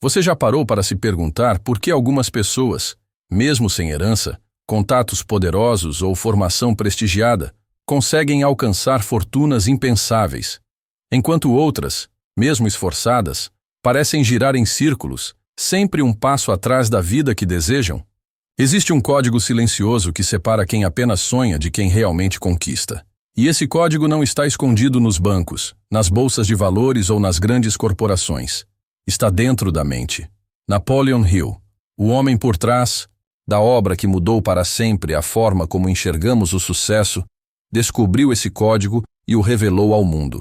Você já parou para se perguntar por que algumas pessoas, mesmo sem herança, contatos poderosos ou formação prestigiada, conseguem alcançar fortunas impensáveis, enquanto outras, mesmo esforçadas, parecem girar em círculos, sempre um passo atrás da vida que desejam? Existe um código silencioso que separa quem apenas sonha de quem realmente conquista. E esse código não está escondido nos bancos, nas bolsas de valores ou nas grandes corporações. Está dentro da mente. Napoleon Hill, o homem por trás da obra que mudou para sempre a forma como enxergamos o sucesso, descobriu esse código e o revelou ao mundo.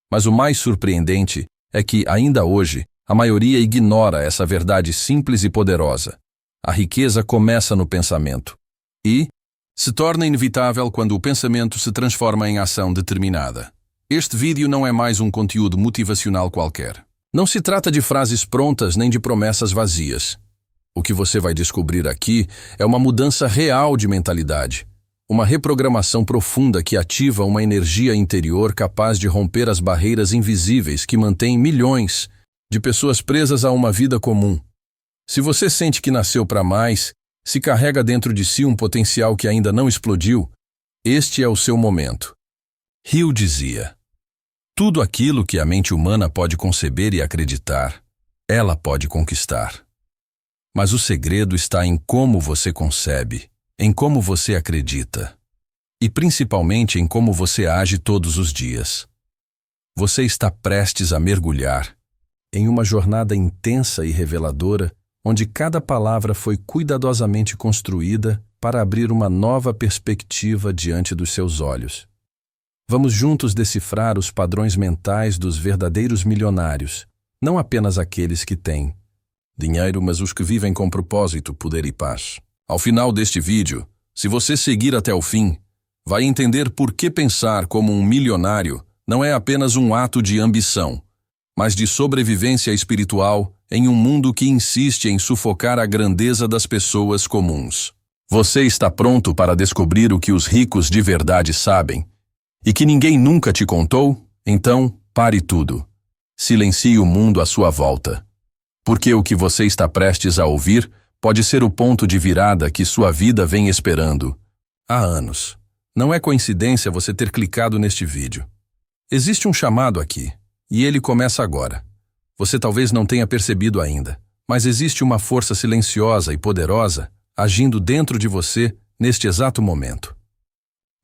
Mas o mais surpreendente é que, ainda hoje, a maioria ignora essa verdade simples e poderosa. A riqueza começa no pensamento e se torna inevitável quando o pensamento se transforma em ação determinada. Este vídeo não é mais um conteúdo motivacional qualquer. Não se trata de frases prontas nem de promessas vazias. O que você vai descobrir aqui é uma mudança real de mentalidade, uma reprogramação profunda que ativa uma energia interior capaz de romper as barreiras invisíveis que mantêm milhões de pessoas presas a uma vida comum. Se você sente que nasceu para mais, se carrega dentro de si um potencial que ainda não explodiu, este é o seu momento. Hill dizia: tudo aquilo que a mente humana pode conceber e acreditar, ela pode conquistar. Mas o segredo está em como você concebe, em como você acredita, e principalmente em como você age todos os dias. Você está prestes a mergulhar em uma jornada intensa e reveladora, onde cada palavra foi cuidadosamente construída para abrir uma nova perspectiva diante dos seus olhos. Vamos juntos decifrar os padrões mentais dos verdadeiros milionários, não apenas aqueles que têm dinheiro, mas os que vivem com propósito, poder e paz. Ao final deste vídeo, se você seguir até o fim, vai entender por que pensar como um milionário não é apenas um ato de ambição, mas de sobrevivência espiritual em um mundo que insiste em sufocar a grandeza das pessoas comuns. Você está pronto para descobrir o que os ricos de verdade sabem e que ninguém nunca te contou? Então, pare tudo. Silencie o mundo à sua volta. Porque o que você está prestes a ouvir pode ser o ponto de virada que sua vida vem esperando há anos. Não é coincidência você ter clicado neste vídeo. Existe um chamado aqui, e ele começa agora. Você talvez não tenha percebido ainda, mas existe uma força silenciosa e poderosa agindo dentro de você neste exato momento.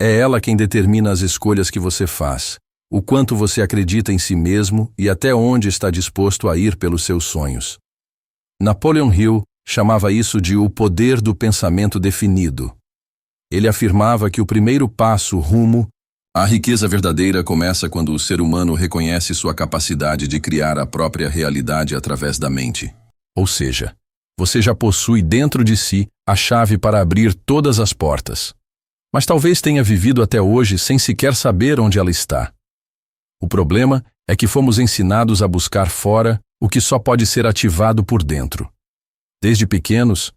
É ela quem determina as escolhas que você faz, o quanto você acredita em si mesmo e até onde está disposto a ir pelos seus sonhos. Napoleon Hill chamava isso de o poder do pensamento definido. Ele afirmava que o primeiro passo rumo à riqueza verdadeira começa quando o ser humano reconhece sua capacidade de criar a própria realidade através da mente. Ou seja, você já possui dentro de si a chave para abrir todas as portas. Mas talvez tenha vivido até hoje sem sequer saber onde ela está. O problema é que fomos ensinados a buscar fora o que só pode ser ativado por dentro. Desde pequenos,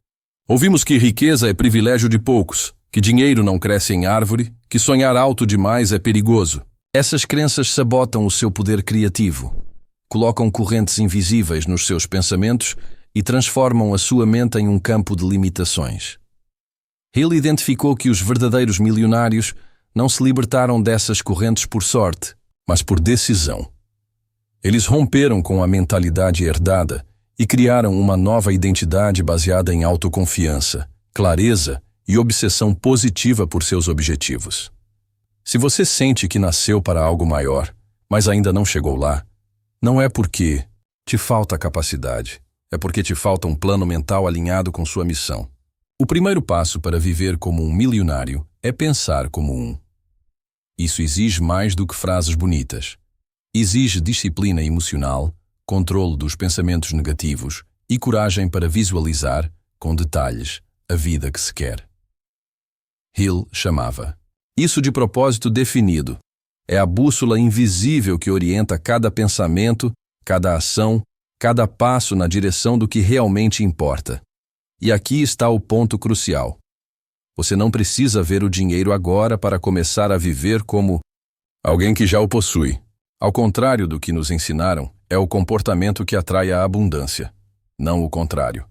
ouvimos que riqueza é privilégio de poucos, que dinheiro não cresce em árvore, que sonhar alto demais é perigoso. Essas crenças sabotam o seu poder criativo, colocam correntes invisíveis nos seus pensamentos e transformam a sua mente em um campo de limitações. Hill identificou que os verdadeiros milionários não se libertaram dessas correntes por sorte, mas por decisão. Eles romperam com a mentalidade herdada e criaram uma nova identidade baseada em autoconfiança, clareza e obsessão positiva por seus objetivos. Se você sente que nasceu para algo maior, mas ainda não chegou lá, não é porque te falta capacidade, é porque te falta um plano mental alinhado com sua missão. O primeiro passo para viver como um milionário é pensar como um. Isso exige mais do que frases bonitas. Exige disciplina emocional, controle dos pensamentos negativos e coragem para visualizar, com detalhes, a vida que se quer. Hill chamava isso de propósito definido. É a bússola invisível que orienta cada pensamento, cada ação, cada passo na direção do que realmente importa. E aqui está o ponto crucial. Você não precisa ver o dinheiro agora para começar a viver como alguém que já o possui. Ao contrário do que nos ensinaram, é o comportamento que atrai a abundância. não o contrário.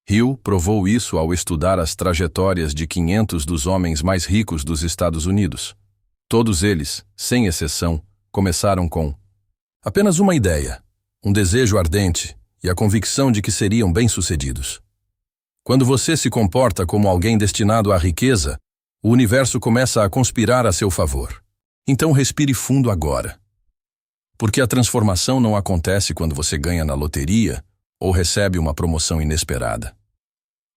Hill provou isso ao estudar as trajetórias de 500 dos homens mais ricos dos Estados Unidos. Todos eles, sem exceção, começaram com apenas uma ideia, um desejo ardente e a convicção de que seriam bem-sucedidos. Quando você se comporta como alguém destinado à riqueza, o universo começa a conspirar a seu favor. Então respire fundo agora. Porque a transformação não acontece quando você ganha na loteria ou recebe uma promoção inesperada.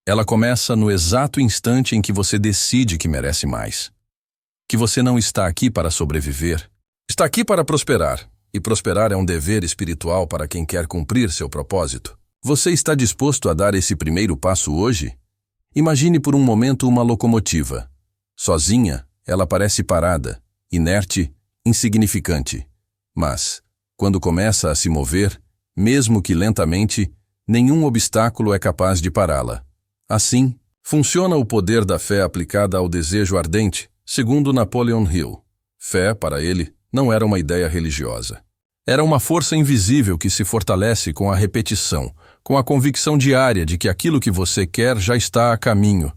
Ela começa no exato instante em que você decide que merece mais. Que você não está aqui para sobreviver, está aqui para prosperar. E prosperar é um dever espiritual para quem quer cumprir seu propósito. Você está disposto a dar esse primeiro passo hoje? Imagine por um momento uma locomotiva. Sozinha, ela parece parada, inerte, insignificante. Mas, quando começa a se mover, mesmo que lentamente, nenhum obstáculo é capaz de pará-la. Assim, funciona o poder da fé aplicada ao desejo ardente, segundo Napoleon Hill. Fé, para ele, não era uma ideia religiosa. Era uma força invisível que se fortalece com a repetição, com a convicção diária de que aquilo que você quer já está a caminho.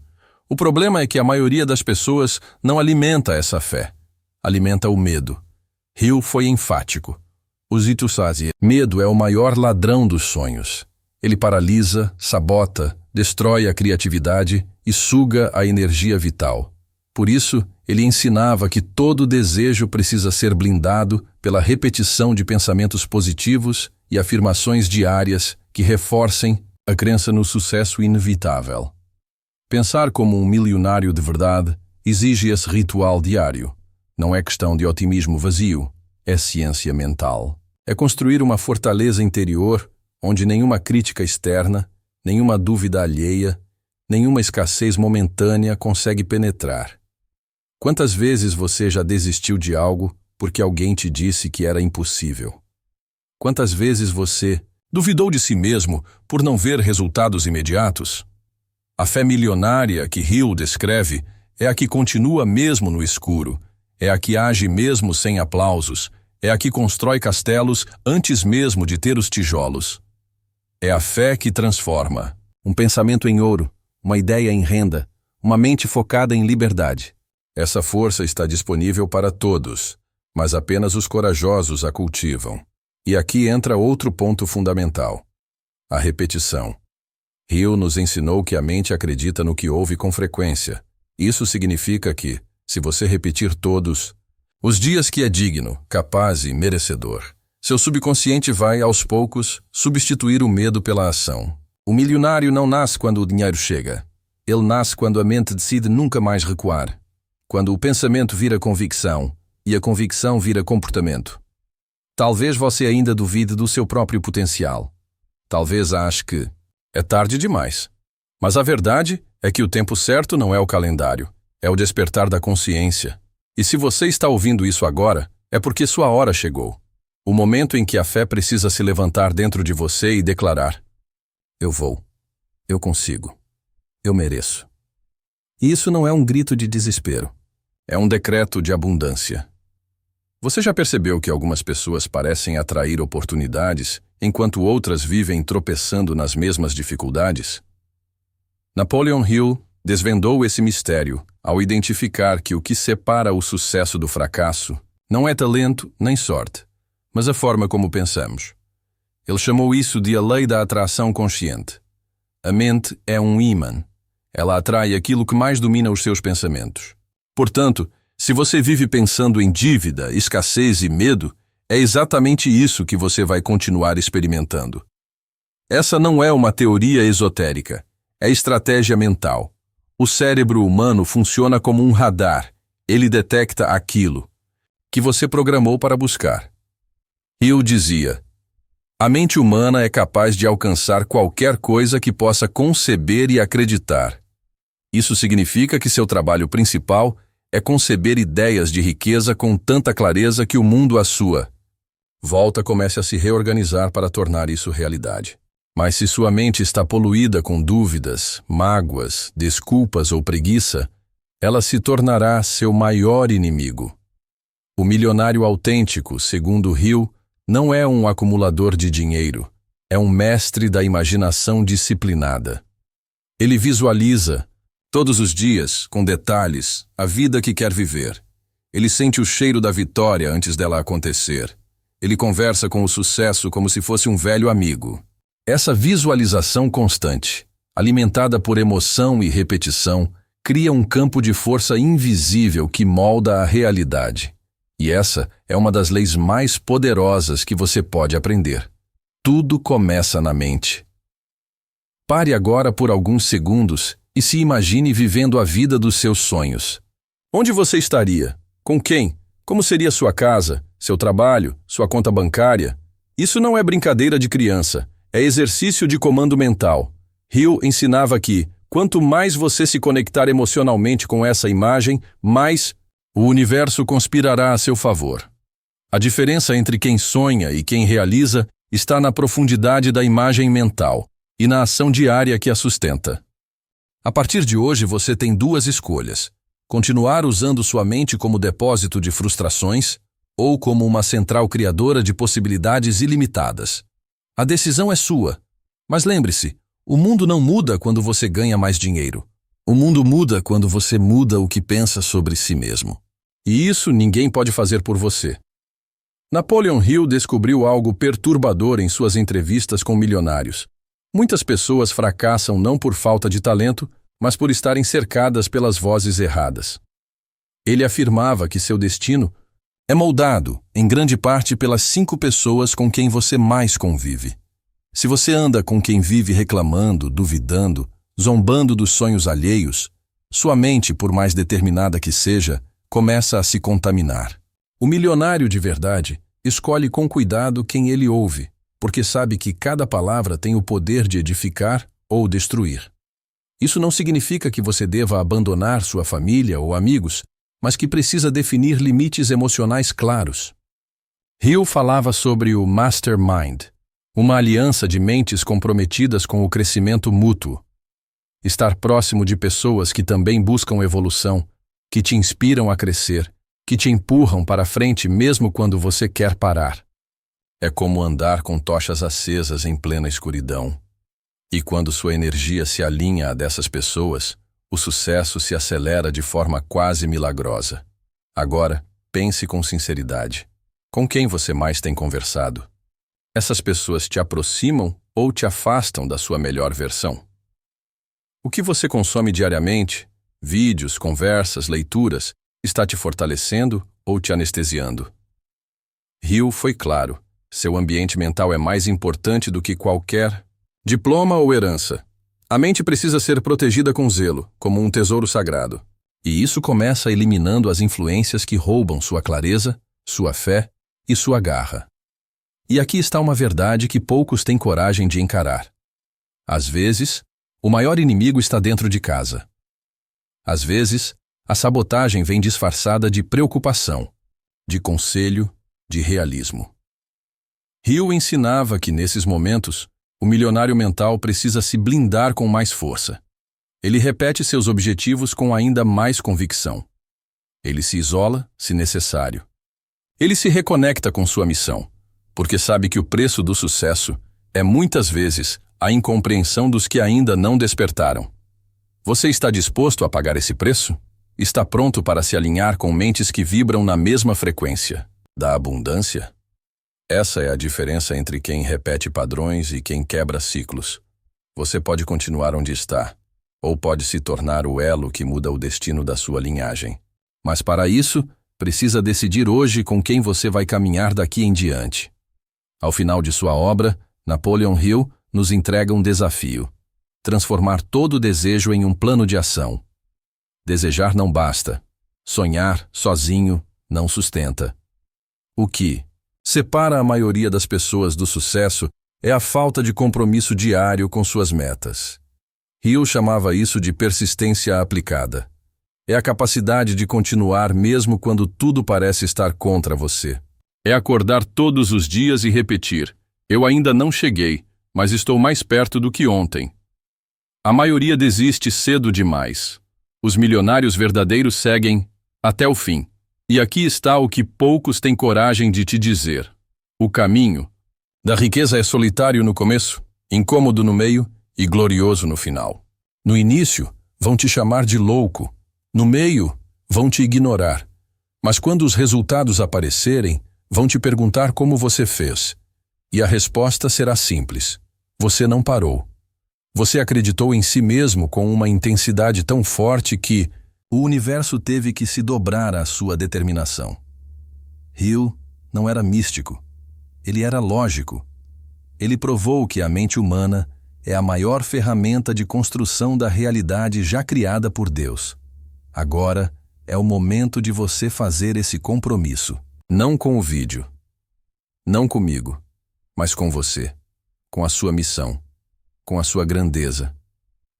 O problema é que a maioria das pessoas não alimenta essa fé. Alimenta o medo. Hill foi enfático. O Zito Sazi, medo é o maior ladrão dos sonhos. Ele paralisa, sabota, destrói a criatividade e suga a energia vital. Por isso, ele ensinava que todo desejo precisa ser blindado pela repetição de pensamentos positivos e afirmações diárias que reforcem a crença no sucesso inevitável. Pensar como um milionário de verdade exige esse ritual diário. Não é questão de otimismo vazio, é ciência mental. É construir uma fortaleza interior onde nenhuma crítica externa, nenhuma dúvida alheia, nenhuma escassez momentânea consegue penetrar. Quantas vezes você já desistiu de algo porque alguém te disse que era impossível? Quantas vezes você duvidou de si mesmo por não ver resultados imediatos? A fé milionária que Hill descreve é a que continua mesmo no escuro, é a que age mesmo sem aplausos, é a que constrói castelos antes mesmo de ter os tijolos. É a fé que transforma. Um pensamento em ouro, uma ideia em renda, uma mente focada em liberdade. Essa força está disponível para todos, mas apenas os corajosos a cultivam. E aqui entra outro ponto fundamental: a repetição. Hill nos ensinou que a mente acredita no que ouve com frequência. Isso significa que, se você repetir todos os dias que é digno, capaz e merecedor, seu subconsciente vai, aos poucos, substituir o medo pela ação. O milionário não nasce quando o dinheiro chega. Ele nasce quando a mente decide nunca mais recuar. Quando o pensamento vira convicção e a convicção vira comportamento. Talvez você ainda duvide do seu próprio potencial. Talvez ache que é tarde demais. Mas a verdade é que o tempo certo não é o calendário, é o despertar da consciência. E se você está ouvindo isso agora, é porque sua hora chegou. O momento em que a fé precisa se levantar dentro de você e declarar: eu vou, eu consigo, eu mereço. E isso não é um grito de desespero, é um decreto de abundância. Você já percebeu que algumas pessoas parecem atrair oportunidades, enquanto outras vivem tropeçando nas mesmas dificuldades? Napoleon Hill desvendou esse mistério ao identificar que o que separa o sucesso do fracasso não é talento nem sorte, mas a forma como pensamos. Ele chamou isso de a lei da atração consciente. A mente é um ímã. Ela atrai aquilo que mais domina os seus pensamentos. Portanto, se você vive pensando em dívida, escassez e medo, é exatamente isso que você vai continuar experimentando. Essa não é uma teoria esotérica, é estratégia mental. O cérebro humano funciona como um radar. Ele detecta aquilo que você programou para buscar. Hill dizia: a mente humana é capaz de alcançar qualquer coisa que possa conceber e acreditar. Isso significa que seu trabalho principal é conceber ideias de riqueza com tanta clareza que o mundo a sua. Comece a se reorganizar para tornar isso realidade. Mas se sua mente está poluída com dúvidas, mágoas, desculpas ou preguiça, ela se tornará seu maior inimigo. O milionário autêntico, segundo Hill, não é um acumulador de dinheiro, é um mestre da imaginação disciplinada. Ele visualiza, todos os dias, com detalhes, a vida que quer viver. Ele sente o cheiro da vitória antes dela acontecer. Ele conversa com o sucesso como se fosse um velho amigo. Essa visualização constante, alimentada por emoção e repetição, cria um campo de força invisível que molda a realidade. E essa é uma das leis mais poderosas que você pode aprender. Tudo começa na mente. Pare agora por alguns segundos e se imagine vivendo a vida dos seus sonhos. Onde você estaria? Com quem? Como seria sua casa, seu trabalho, sua conta bancária? Isso não é brincadeira de criança, é exercício de comando mental. Hill ensinava que, quanto mais você se conectar emocionalmente com essa imagem, mais o universo conspirará a seu favor. A diferença entre quem sonha e quem realiza está na profundidade da imagem mental e na ação diária que a sustenta. A partir de hoje você tem duas escolhas: continuar usando sua mente como depósito de frustrações ou como uma central criadora de possibilidades ilimitadas. A decisão é sua, mas lembre-se, o mundo não muda quando você ganha mais dinheiro. O mundo muda quando você muda o que pensa sobre si mesmo. E isso ninguém pode fazer por você. Napoleon Hill descobriu algo perturbador em suas entrevistas com milionários. Muitas pessoas fracassam não por falta de talento, mas por estarem cercadas pelas vozes erradas. Ele afirmava que seu destino é moldado, em grande parte, pelas 5 pessoas com quem você mais convive. Se você anda com quem vive reclamando, duvidando, zombando dos sonhos alheios, sua mente, por mais determinada que seja, começa a se contaminar. O milionário de verdade escolhe com cuidado quem ele ouve, porque sabe que cada palavra tem o poder de edificar ou destruir. Isso não significa que você deva abandonar sua família ou amigos, mas que precisa definir limites emocionais claros. Hill falava sobre o Mastermind, uma aliança de mentes comprometidas com o crescimento mútuo. Estar próximo de pessoas que também buscam evolução, que te inspiram a crescer, que te empurram para frente mesmo quando você quer parar. É como andar com tochas acesas em plena escuridão. E quando sua energia se alinha à dessas pessoas, o sucesso se acelera de forma quase milagrosa. Agora, pense com sinceridade. Com quem você mais tem conversado? Essas pessoas te aproximam ou te afastam da sua melhor versão? O que você consome diariamente, vídeos, conversas, leituras, está te fortalecendo ou te anestesiando? Hill foi claro, seu ambiente mental é mais importante do que qualquer diploma ou herança. A mente precisa ser protegida com zelo, como um tesouro sagrado. E isso começa eliminando as influências que roubam sua clareza, sua fé e sua garra. E aqui está uma verdade que poucos têm coragem de encarar. Às vezes, o maior inimigo está dentro de casa. Às vezes, a sabotagem vem disfarçada de preocupação, de conselho, de realismo. Hill ensinava que, nesses momentos, o milionário mental precisa se blindar com mais força. Ele repete seus objetivos com ainda mais convicção. Ele se isola, se necessário. Ele se reconecta com sua missão, porque sabe que o preço do sucesso é muitas vezes a incompreensão dos que ainda não despertaram. Você está disposto a pagar esse preço? Está pronto para se alinhar com mentes que vibram na mesma frequência da abundância? Essa é a diferença entre quem repete padrões e quem quebra ciclos. Você pode continuar onde está, ou pode se tornar o elo que muda o destino da sua linhagem. Mas para isso, precisa decidir hoje com quem você vai caminhar daqui em diante. Ao final de sua obra, Napoleon Hill nos entrega um desafio: transformar todo desejo em um plano de ação. Desejar não basta. Sonhar, sozinho, não sustenta. O que separa a maioria das pessoas do sucesso é a falta de compromisso diário com suas metas. Hill chamava isso de persistência aplicada. É a capacidade de continuar mesmo quando tudo parece estar contra você. É acordar todos os dias e repetir: eu ainda não cheguei, mas estou mais perto do que ontem. A maioria desiste cedo demais. Os milionários verdadeiros seguem até o fim. E aqui está o que poucos têm coragem de te dizer. O caminho Da riqueza é solitário no começo, incômodo no meio e glorioso no final. No início, vão te chamar de louco. No meio, vão te ignorar. Mas quando os resultados aparecerem, vão te perguntar como você fez. E a resposta será simples. Você não parou. Você acreditou em si mesmo com uma intensidade tão forte que o universo teve que se dobrar à sua determinação. Hill não era místico. Ele era lógico. Ele provou que a mente humana é a maior ferramenta de construção da realidade já criada por Deus. Agora é o momento de você fazer esse compromisso. Não com o vídeo. Não comigo, mas com você. Com a sua missão. Com a sua grandeza.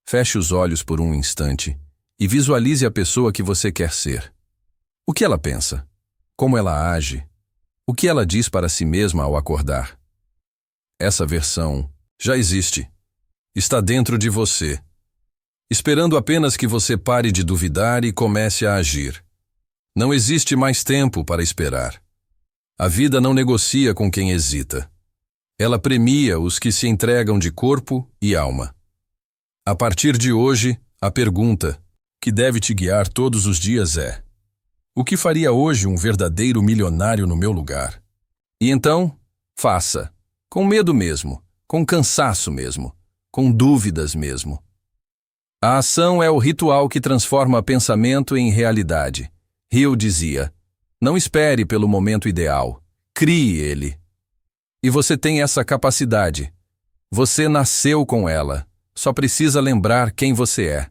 Feche os olhos por um instante e visualize a pessoa que você quer ser. O que ela pensa? Como ela age? O que ela diz para si mesma ao acordar? Essa versão já existe. Está dentro de você, esperando apenas que você pare de duvidar e comece a agir. Não existe mais tempo para esperar. A vida não negocia com quem hesita. Ela premia os que se entregam de corpo e alma. A partir de hoje, a pergunta que deve te guiar todos os dias é: o que faria hoje um verdadeiro milionário no meu lugar? E então, faça. Com medo mesmo, com cansaço mesmo, com dúvidas mesmo. A ação é o ritual que transforma pensamento em realidade. Hill dizia: não espere pelo momento ideal, crie ele. E você tem essa capacidade. Você nasceu com ela. Só precisa lembrar quem você é.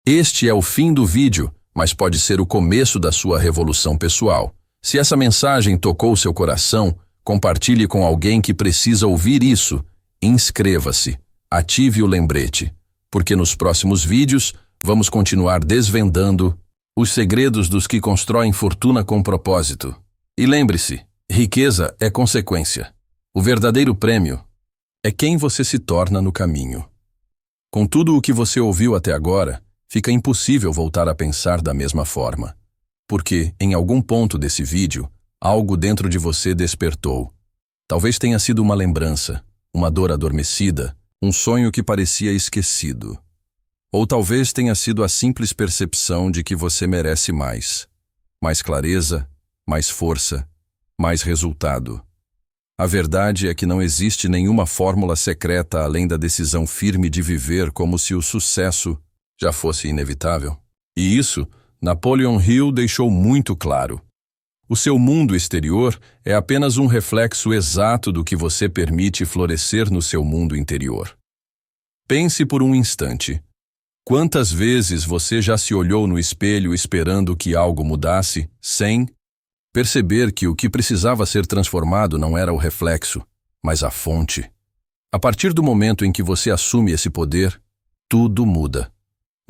Este é o fim do vídeo, mas pode ser o começo da sua revolução pessoal. Se essa mensagem tocou seu coração, compartilhe com alguém que precisa ouvir isso. Inscreva-se. Ative o lembrete, porque nos próximos vídeos vamos continuar desvendando os segredos dos que constroem fortuna com propósito. E lembre-se, riqueza é consequência. O verdadeiro prêmio é quem você se torna no caminho. Com tudo o que você ouviu até agora, fica impossível voltar a pensar da mesma forma. Porque, em algum ponto desse vídeo, algo dentro de você despertou. Talvez tenha sido uma lembrança, uma dor adormecida, um sonho que parecia esquecido. Ou talvez tenha sido a simples percepção de que você merece mais. Mais clareza, mais força, mais resultado. A verdade é que não existe nenhuma fórmula secreta além da decisão firme de viver como se o sucesso já fosse inevitável. E isso, Napoleon Hill deixou muito claro. O seu mundo exterior é apenas um reflexo exato do que você permite florescer no seu mundo interior. Pense por um instante. Quantas vezes você já se olhou no espelho esperando que algo mudasse, sem perceber que o que precisava ser transformado não era o reflexo, mas a fonte? A partir do momento em que você assume esse poder, tudo muda.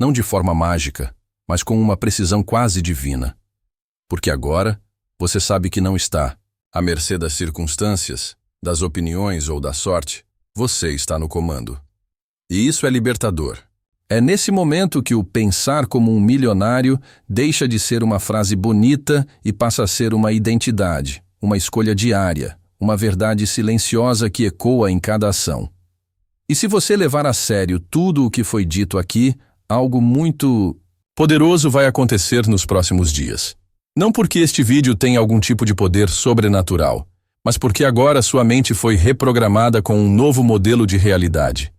Não de forma mágica, mas com uma precisão quase divina. Porque agora, você sabe que não está à mercê das circunstâncias, das opiniões ou da sorte. Você está no comando. E isso é libertador. É nesse momento que o pensar como um milionário deixa de ser uma frase bonita e passa a ser uma identidade, uma escolha diária, uma verdade silenciosa que ecoa em cada ação. E se você levar a sério tudo o que foi dito aqui, algo muito poderoso vai acontecer nos próximos dias. Não porque este vídeo tem algum tipo de poder sobrenatural, mas porque agora sua mente foi reprogramada com um novo modelo de realidade.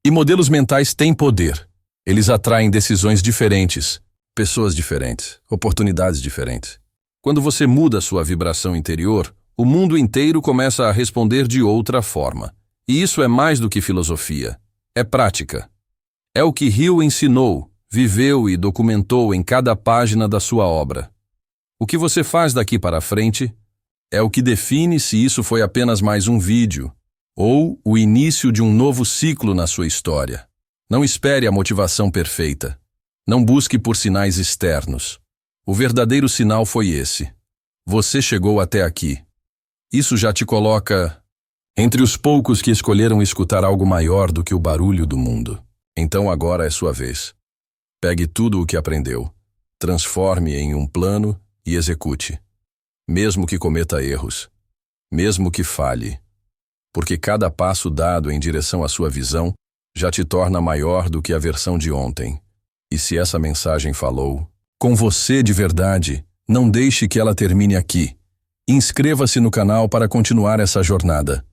E modelos mentais têm poder. Eles atraem decisões diferentes, pessoas diferentes, oportunidades diferentes. Quando você muda sua vibração interior, o mundo inteiro começa a responder de outra forma. E isso é mais do que filosofia. É prática. É o que Hill ensinou, viveu e documentou em cada página da sua obra. O que você faz daqui para frente é o que define se isso foi apenas mais um vídeo ou o início de um novo ciclo na sua história. Não espere a motivação perfeita. Não busque por sinais externos. O verdadeiro sinal foi esse. Você chegou até aqui. Isso já te coloca entre os poucos que escolheram escutar algo maior do que o barulho do mundo. Então agora é sua vez. Pegue tudo o que aprendeu, transforme em um plano e execute. Mesmo que cometa erros, mesmo que falhe, porque cada passo dado em direção à sua visão já te torna maior do que a versão de ontem. E se essa mensagem falou com você de verdade, não deixe que ela termine aqui. Inscreva-se no canal para continuar essa jornada.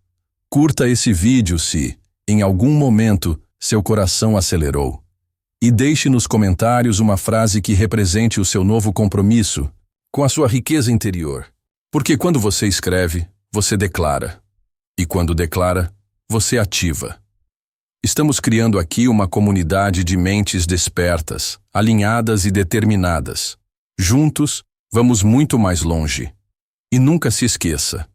Curta esse vídeo se, em algum momento, seu coração acelerou. E deixe nos comentários uma frase que represente o seu novo compromisso com a sua riqueza interior. Porque quando você escreve, você declara. E quando declara, você ativa. Estamos criando aqui uma comunidade de mentes despertas, alinhadas e determinadas. Juntos, vamos muito mais longe. E nunca se esqueça,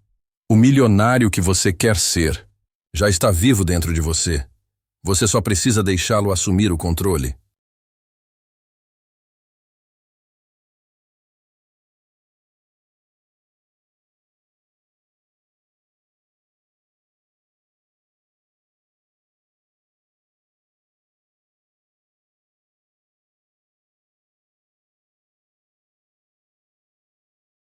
o milionário que você quer ser já está vivo dentro de você. Você só precisa deixá-lo assumir o controle.